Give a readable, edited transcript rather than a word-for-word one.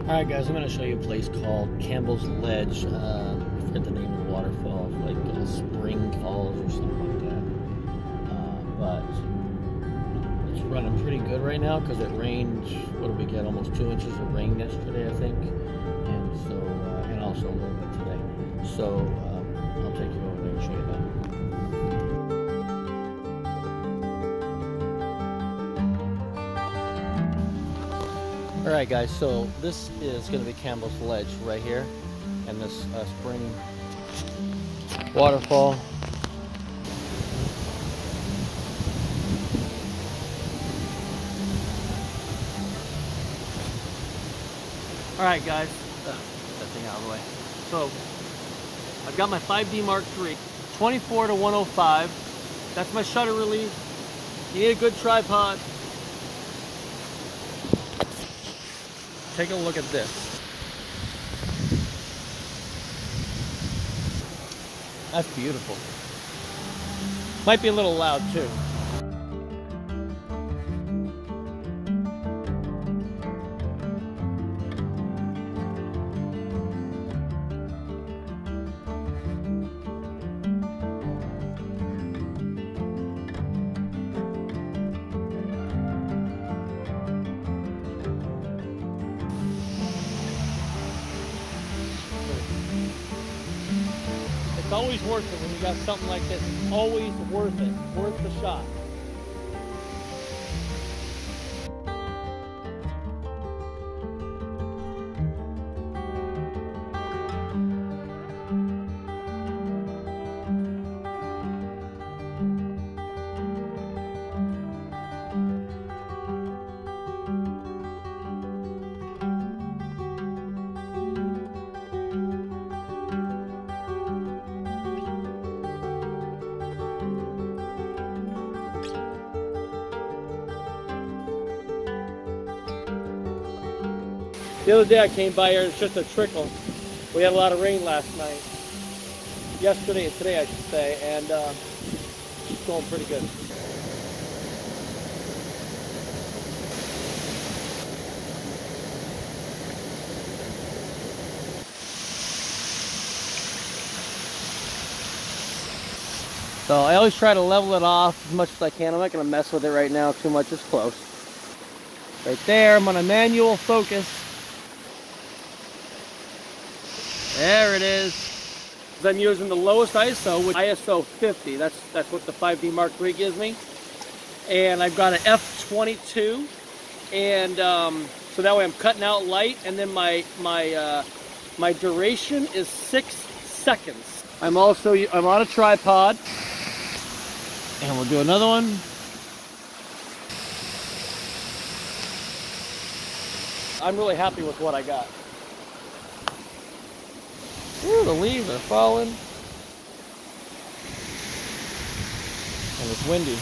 Alright guys, I'm going to show you a place called Campbell's Ledge. I forget the name of the waterfall, like Spring Falls or something like that. But it's running pretty good right now because it rained, what did we get, almost 2 inches of rain yesterday I think. And so, and also a little bit today. So I'll take you over there and show you that. Alright guys, so this is going to be Campbell's Ledge right here, and this spring waterfall. Alright guys, that thing out of the way. So, I've got my 5D Mark III, 24 to 105. That's my shutter release. You need a good tripod. Take a look at this. That's beautiful. Might be a little loud too. It's always worth it when you got something like this. It's always worth it. Worth the shot. The other day I came by here, it's just a trickle. We had a lot of rain last night. Yesterday and today I should say, and it's going pretty good. So I always try to level it off as much as I can. I'm not going to mess with it right now too much, it's close. Right there, I'm on a manual focus. There it is. I'm using the lowest ISO, which ISO 50. That's what the 5D Mark III gives me. And I've got an f/22, and so that way I'm cutting out light. And then my duration is 6 seconds. I'm on a tripod, and we'll do another one. I'm really happy with what I got. Ooh, the leaves are falling. And it's windy.